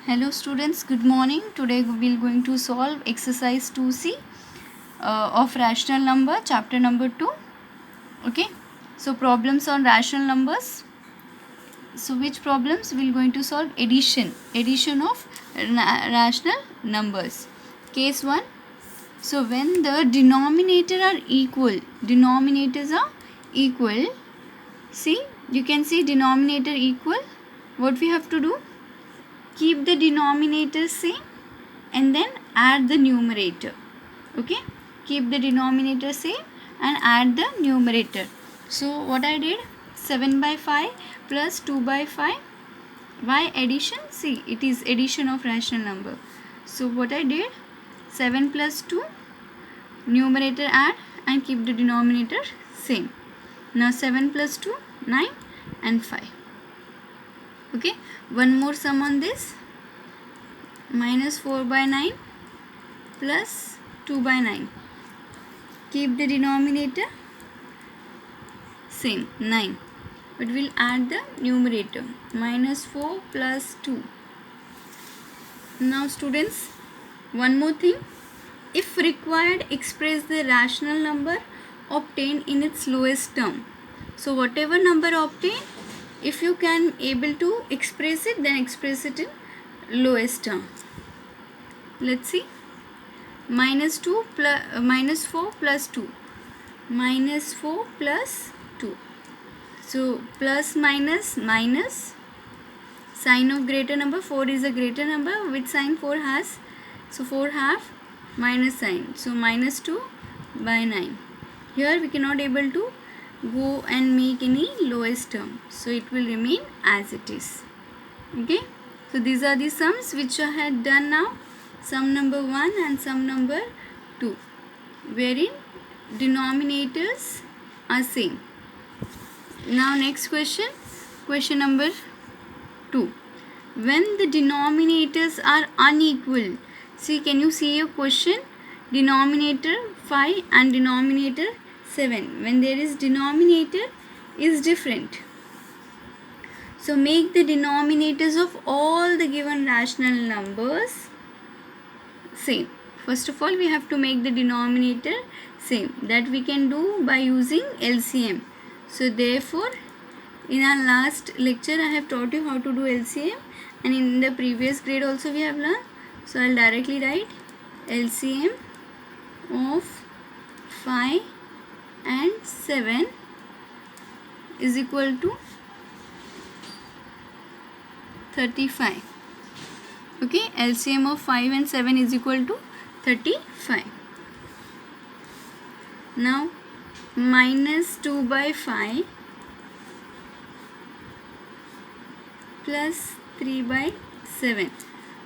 Hello students, good morning. Today we are going to solve exercise 2C of rational number, chapter number 2. Okay, so problems on rational numbers. So which problems we are going to solve? Addition of rational numbers. Case 1. So when the denominators are equal, see, you can see denominator equal. What we have to do? Keep the denominator same and then add the numerator. Okay, keep the denominator same and add the numerator. So what I did, 7 by 5 plus 2 by 5. Why addition? See, it is addition of rational number. So what I did, 7 plus 2, numerator add and keep the denominator same. Now 7 plus 2, 9 and 5. Okay, one more sum on this. Minus 4 by 9 plus 2 by 9. Keep the denominator same, 9. But we'll add the numerator. Minus 4 plus 2. Now students, one more thing. If required, express the rational number obtained in its lowest term. So whatever number obtained, if you can able to express it, then express it in lowest term. Let's see. Minus 4 plus 2. Minus 4 plus 2. So plus minus minus. Sign of greater number. 4 is a greater number. Which sign 4 has? So 4 have minus sign. So minus 2 by 9. Here we cannot able to go and make any lowest term. So it will remain as it is. Okay. So these are the sums which I had done now. Sum number 1 and sum number 2, wherein denominators are same. Now next question number 2. When the denominators are unequal, see, can you see your question? Denominator 5 and denominator 7. When there is denominator is different. So make the denominators of all the given rational numbers same. First of all, we have to make the denominator same. That we can do by using LCM. So therefore, in our last lecture, I have taught you how to do LCM, and in the previous grade also we have learned. So I'll directly write LCM of 5 and 7 is equal to 35. Okay, LCM of 5 and 7 is equal to 35. Now minus 2 by 5 plus 3 by 7.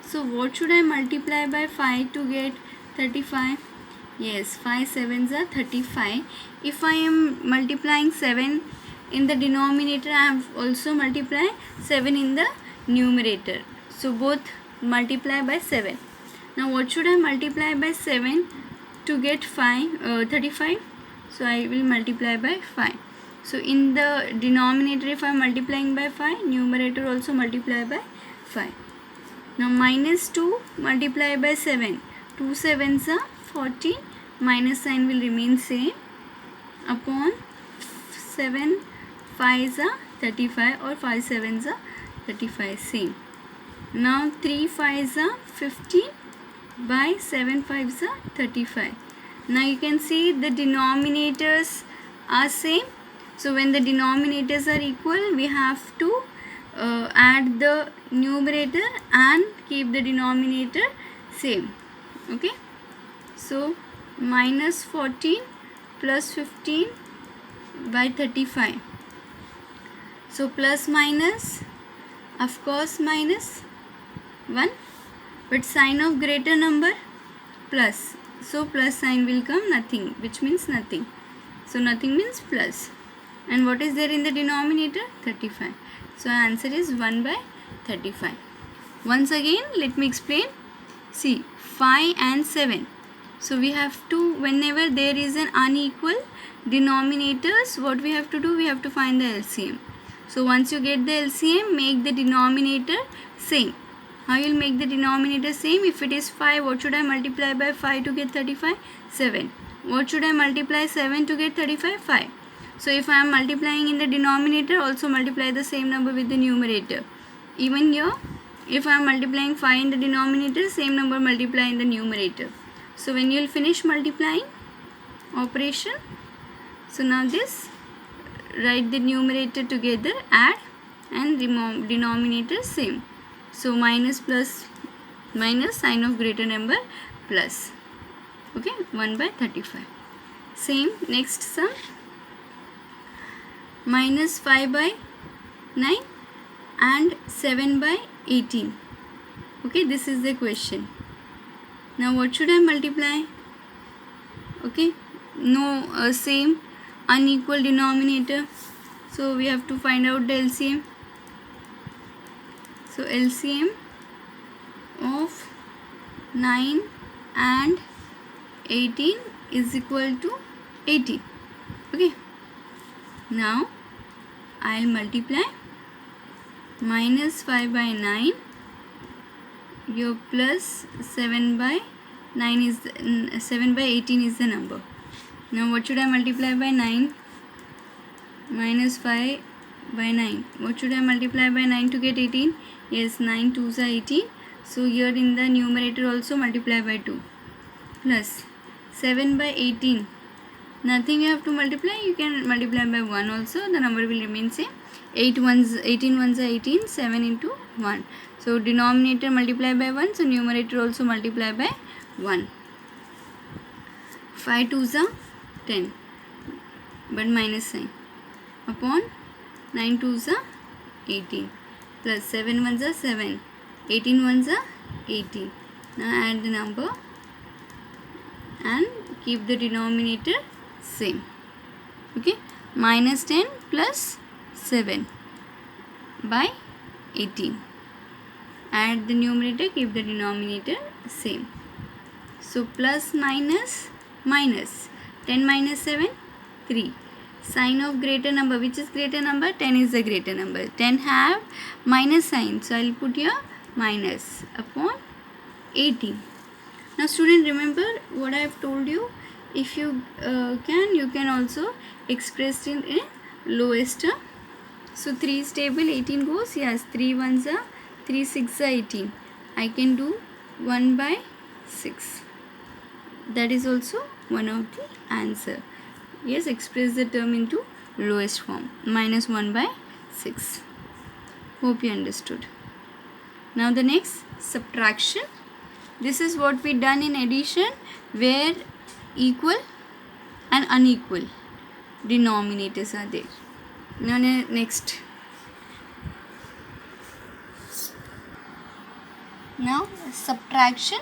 So what should I multiply by 5 to get 35? Yes, 5 sevens are 35. If I am multiplying 7 in the denominator, I have also multiplied 7 in the numerator. So both multiply by 7. Now what should I multiply by 7 to get 35? So I will multiply by 5. So in the denominator, if I am multiplying by 5, numerator also multiply by 5. Now minus 2 multiply by 7. 2 sevens are 14. Minus sign will remain same. Upon 7 5s are 35 or 5 sevens are 35, same. Now 3 5s are 15 by 7 5s are 35. Now you can see the denominators are same. So when the denominators are equal, we have to add the numerator and keep the denominator same. Okay. So minus 14 plus 15 by 35. So plus minus, of course minus 1, but sign of greater number plus. So plus sign will come nothing, which means nothing. So nothing means plus. And what is there in the denominator? 35. So answer is 1 by 35. Once again, let me explain. See, 5 and 7. So we have to, whenever there is an unequal denominators, what we have to do? We have to find the LCM. So once you get the LCM, make the denominator same. How you will make the denominator same? If it is 5, what should I multiply by 5 to get 35? 7. What should I multiply 7 to get 35? 5. So if I am multiplying in the denominator, also multiply the same number with the numerator. Even here, if I am multiplying 5 in the denominator, same number multiply in the numerator. So when you will finish multiplying operation, so now this, write the numerator together, add, and denominator same. So minus plus minus, sign of greater number plus. Okay, 1 by 35. Same, next sum, minus 5 by 9 and 7 by 18. Okay, this is the question. Now what should I multiply? Okay, no same unequal denominator, so we have to find out the LCM. So LCM of 9 and 18 is equal to 18. Okay, now I'll multiply minus 5 by 9, your plus 7 by 9 is 7 by 18 is the number. Now what should I multiply by 9? Minus 5 by 9. What should I multiply by 9 to get 18? Yes, 9 2s are 18. So here in the numerator also multiply by 2. Plus 7 by 18. Nothing you have to multiply. You can multiply by 1 also. The number will remain same. 18 ones are 18. 7 into 1. So denominator multiply by 1. So numerator also multiply by 1. 5 2s are 10. But minus sign. Upon 9 2s are 18. Plus 7 ones are 7. 18 ones are 18. Now add the number and keep the denominator same. Okay, minus 10 plus 7 by 18. Add the numerator, keep the denominator same. So plus minus minus. 10 minus 7, 3. Sign of greater number. Which is greater number? 10 is the greater number. 10 have minus sign. So I will put here minus upon 18. Now student, remember what I have told you. If you you can also express it in lowest term. So 3 is stable, 18 goes. Yes, 3 ones are 3 6 are 18. I can do 1 by 6. That is also one of the answer. Yes, express the term into lowest form. Minus 1 by 6. Hope you understood. Now the next, subtraction. This is what we done in addition, where equal and unequal denominators are there. Now next. Now subtraction.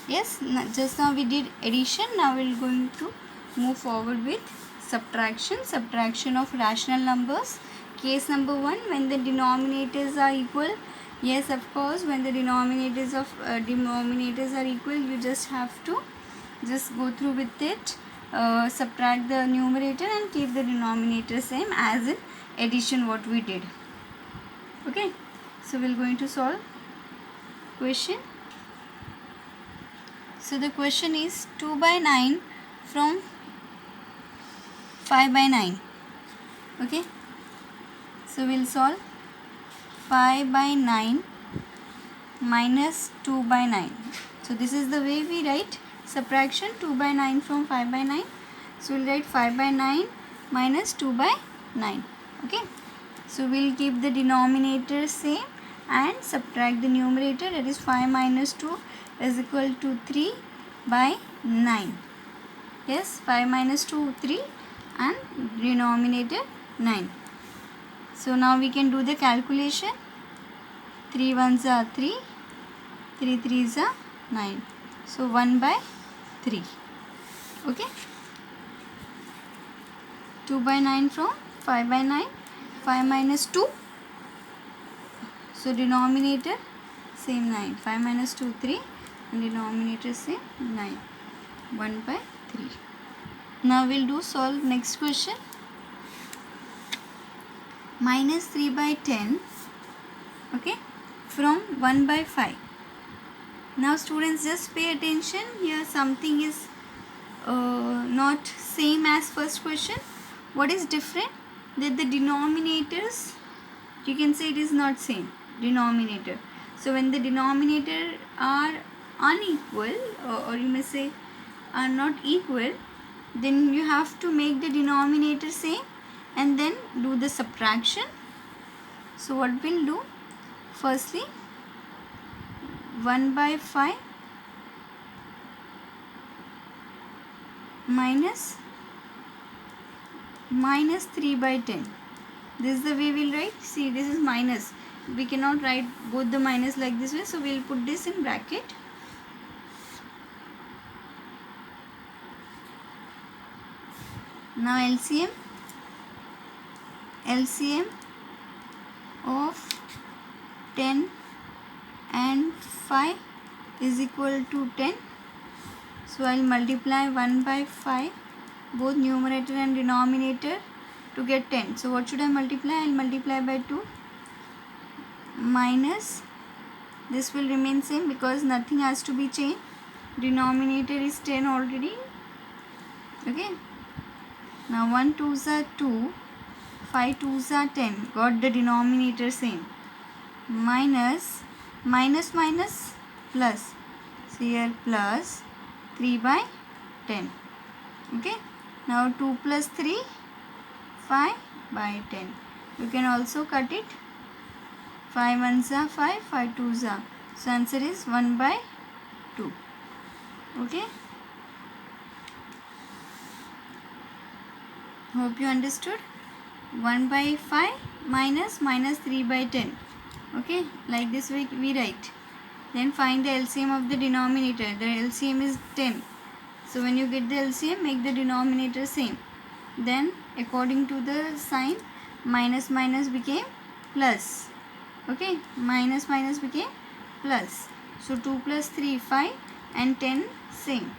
Yes, just now we did addition. Now we are going to move forward with subtraction. Subtraction of rational numbers. Case number 1, when the denominators are equal. Yes, of course, when the denominators are equal, you just have to just go through with it. Subtract the numerator and keep the denominator same as in addition what we did. Okay, so we're going to solve question. So the question is 2 by 9 from 5 by 9. Okay, so we'll solve 5 by 9 minus 2 by 9. So this is the way we write subtraction. 2 by 9 from 5 by 9. So we'll write 5 by 9 minus 2 by 9. Okay, so we'll keep the denominator same and subtract the numerator. That is 5 minus 2 is equal to 3 by 9. Yes, 5 minus 2 3 and denominator 9. So now we can do the calculation. 3 ones are 3, 3 threes are 9. So 1 by 3. Okay, 2 by 9 from 5 by 9. 5 minus 2. So denominator same 9. 5 minus 2 3 and denominator same 9. 1 by 3. Now we'll do solve next question. Minus 3 by 10. Okay, from 1 by 5. Now students, just pay attention. Here something is not same as first question. What is different? That the denominators, you can say it is not same denominator. So when the denominator are unequal, or you may say are not equal, then you have to make the denominator same and then do the subtraction. So what we'll do, firstly 1 by 5 minus 3 by 10. This is the way we'll write. See, this is minus. We cannot write both the minus like this way, so we'll put this in bracket. Now LCM of 10 and 5 is equal to 10. So I'll multiply 1 by 5, both numerator and denominator, to get 10. So what should I multiply? I'll multiply by 2 minus, this will remain same because nothing has to be changed. Denominator is 10 already. Okay. Now 1 2s are 2, 5 2s are 10. Got the denominator same. Minus plus. So here plus 3 by 10. Okay. Now 2 plus 3, 5 by 10. You can also cut it. 5 1s are 5, 5 2s are. So answer is 1 by 2. Okay. Hope you understood. 1 by 5 minus 3 by 10. Okay, like this way we write. Then find the LCM of the denominator. The LCM is 10. So when you get the LCM, make the denominator same. Then according to the sign, minus became plus. Okay, minus became plus. So 2 plus 3, 5 and 10 same.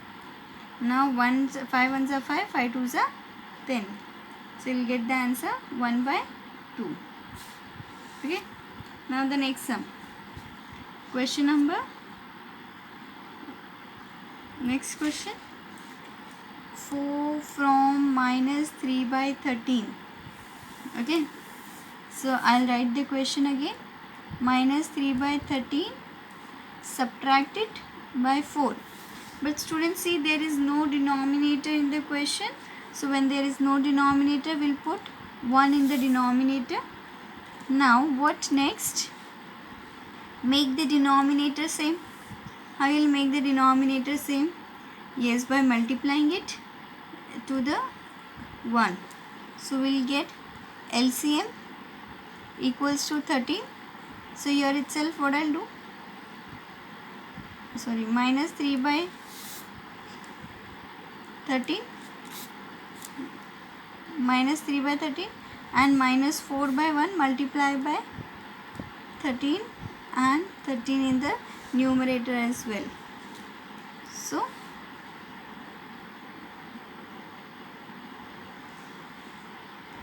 Now 5 1s are 5, 5 2s are 10. So you will get the answer 1 by 2. Okay. Now the next sum. Next question. 4 from minus 3 by 13. Okay. So I'll write the question again. Minus 3 by 13, subtract it by 4. But students, see, there is no denominator in the question. So when there is no denominator, we'll put 1 in the denominator. Now what next? Make the denominator same. How will make the denominator same? Yes, by multiplying it to the 1. So we'll get LCM equals to 13. So here itself what I'll do? Minus 3 by 13. Minus 3 by 13 and minus 4 by 1 multiply by 13 and 13 in the numerator as well. So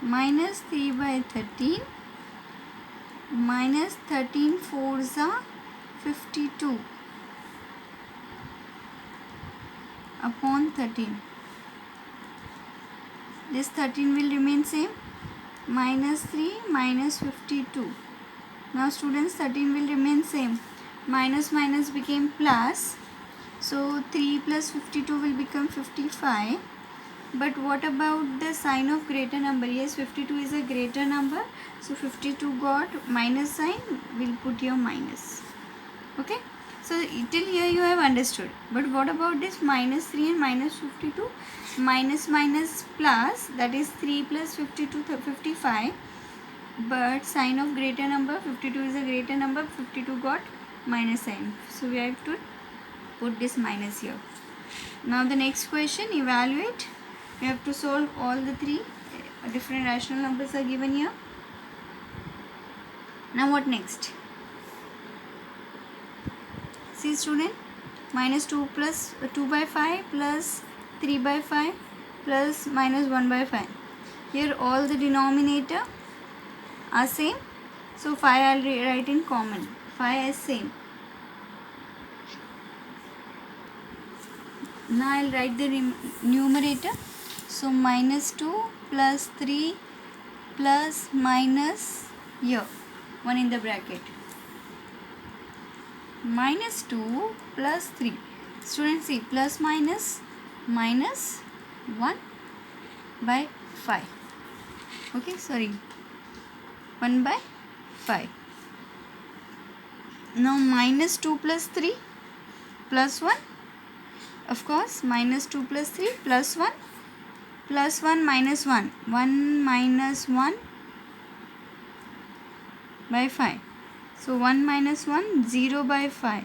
minus 3 by 13 minus 13 4s are 52 upon 13. This 13 will remain same. Minus 3 minus 52. Now students, 13 will remain same. Minus became plus. So 3 plus 52 will become 55. But what about the sign of greater number? Yes, 52 is a greater number. So 52 got minus sign. We'll put here minus. Okay. So till here you have understood. But what about this minus 3 and minus 52? Minus plus, that is 3 plus 52, 55. But sign of greater number, 52 is a greater number, 52 got minus sign. So we have to put this minus here. Now the next question, evaluate. We have to solve all the 3 different rational numbers are given here. Now what next? See student, minus 2 plus 2 by 5 plus 3 by 5 plus minus 1 by 5. Here all the denominator are same. So 5 I'll write in common. 5 as same. Now I'll write the numerator. So minus 2 plus 3 plus minus here 1 in the bracket. Minus 2 plus 3. Students see plus minus 1 by 5. Okay, sorry. 1 by 5. Now minus 2 plus 3 plus 1. Of course, minus 2 plus 3 plus 1 plus 1 minus 1. 1 minus 1 by 5. So 1 minus 1, 0 by 5.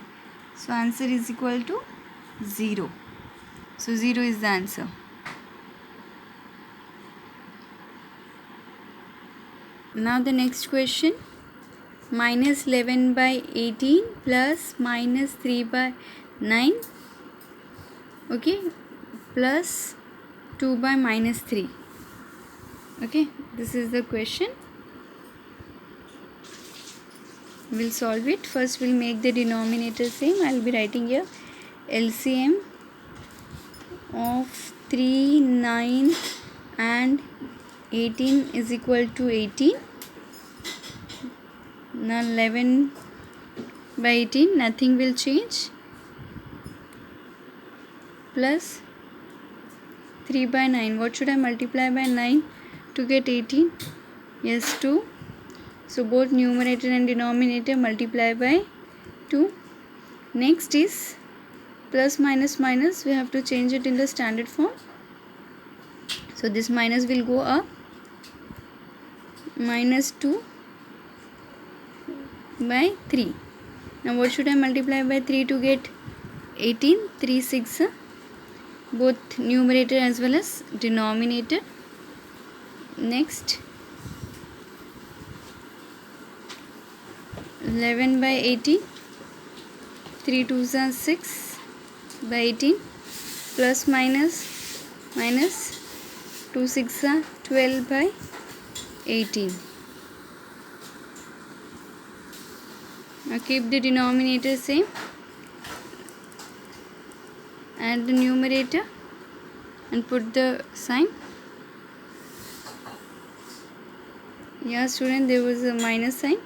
So answer is equal to 0. So 0 is the answer. Now the next question. Minus 11 by 18 plus minus 3 by 9. Okay. Plus 2 by minus 3. Okay. This is the question. We'll solve it. First we'll make the denominator same. I'll be writing here LCM of 3, 9 and 18 is equal to 18. Now 11 by 18, nothing will change. Plus 3 by 9. What should I multiply by 9 to get 18? Yes, 2. So both numerator and denominator multiply by 2. Next is plus minus minus. We have to change it in the standard form. So this minus will go up. Minus 2 by 3. Now what should I multiply by 3 to get 18? 3 6. Both numerator as well as denominator. Next 11 by 18. 3 2s are 6 by 18. Plus minus minus 2 6 are 12 by 18. Now keep the denominator same. Add the numerator and put the sign. Yeah, student, there was a minus sign.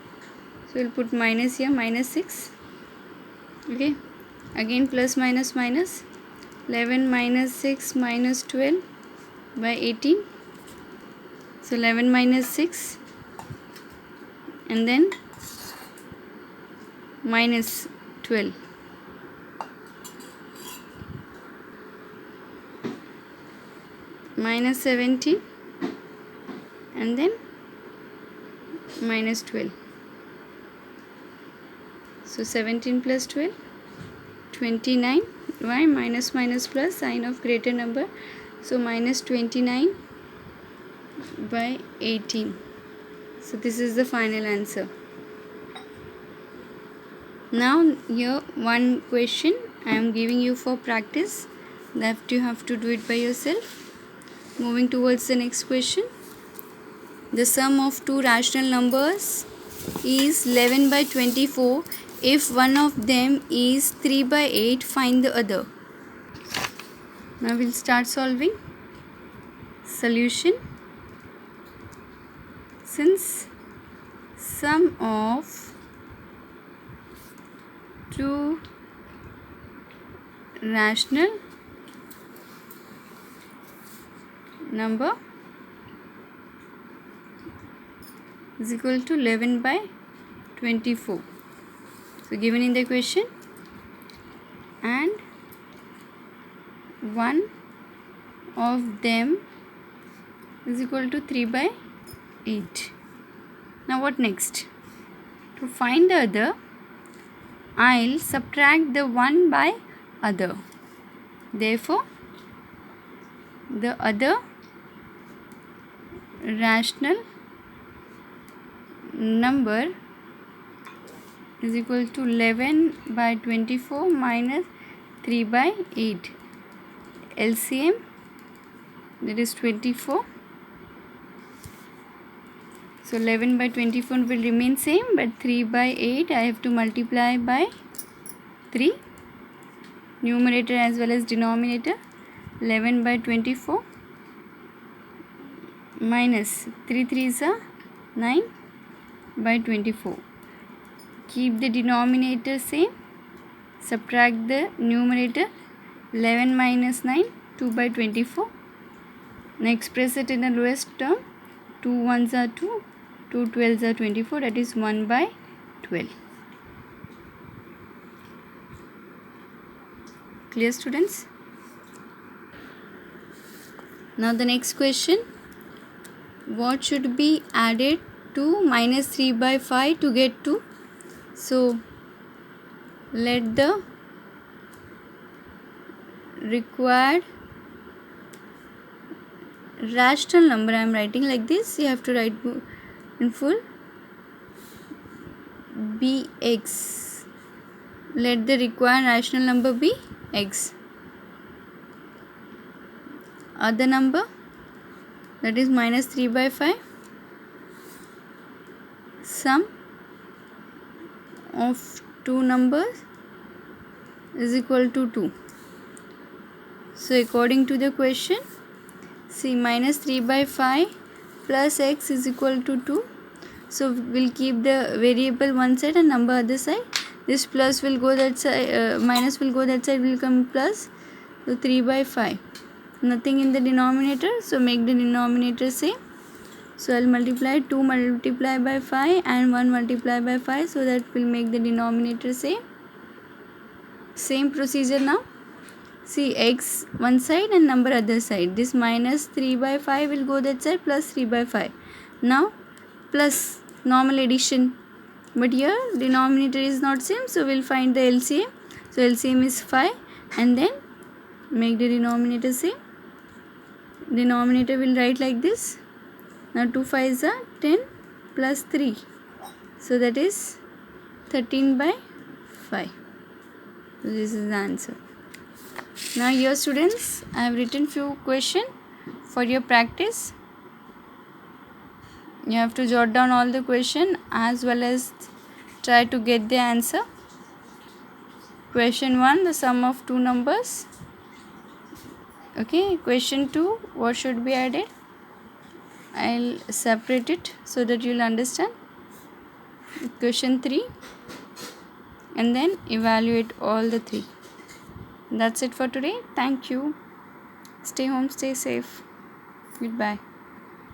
So we'll put minus here, minus 6. Okay. Again plus minus minus. 11 minus 6 minus 12 by 18. So 11 minus 6. And then minus 12. Minus 17. And then minus 12. So 17 plus 12, 29. Why? Minus minus plus, sign of greater number. So minus 29 by 18. So this is the final answer. Now here one question I am giving you for practice, that you have to do it by yourself. Moving towards the next question. The sum of two rational numbers is 11 by 24. If one of them is 3 by 8, find the other. Now we'll start solving. Solution. Since sum of two rational number is equal to 11 by 24. So given in the question, and one of them is equal to 3 by 8. Now what next? To find the other, I'll subtract the one by other. Therefore, the other rational number is equal to 11 by 24 minus 3 by 8. LCM, that is 24. So 11 by 24 will remain same, but 3 by 8 I have to multiply by 3, numerator as well as denominator. 11 by 24 minus 3 3s are 9 by 24. Keep the denominator same, subtract the numerator. 11 minus 9, 2 by 24. Now express it in the lowest term. 2 1s are 2, 2 12s are 24, that is 1 by 12. Clear, students? Now the next question, what should be added to minus 3 by 5 to get 2? So let the required rational number, I am writing like this, you have to write in full, be x. Let the required rational number be x. Other number, that is minus 3 by 5, sum of two numbers is equal to 2. So according to the question, see, minus 3 by 5 plus x is equal to 2. So we'll keep the variable one side and number other side. This plus will go that side, minus will go that side, will come plus. So 3 by 5. Nothing in the denominator, so make the denominator same. So I'll multiply 2 multiply by 5 and 1 multiply by 5, so that will make the denominator same. Same procedure now. See, x one side and number other side. This minus 3 by 5 will go that side, plus 3 by 5. Now plus normal addition, but here denominator is not same, so we'll find the LCM. So LCM is 5 and then make the denominator same. Denominator will write like this. Now 2 5s are 10 plus 3, so that is 13 by 5. So this is the answer. Now here, students, I have written few questions for your practice. You have to jot down all the question as well as try to get the answer. Question 1, the sum of two numbers. Okay, question 2, what should be added? I'll separate it so that you'll understand. Question 3, and then evaluate all the 3. That's it for today. Thank you. Stay home, stay safe. Goodbye.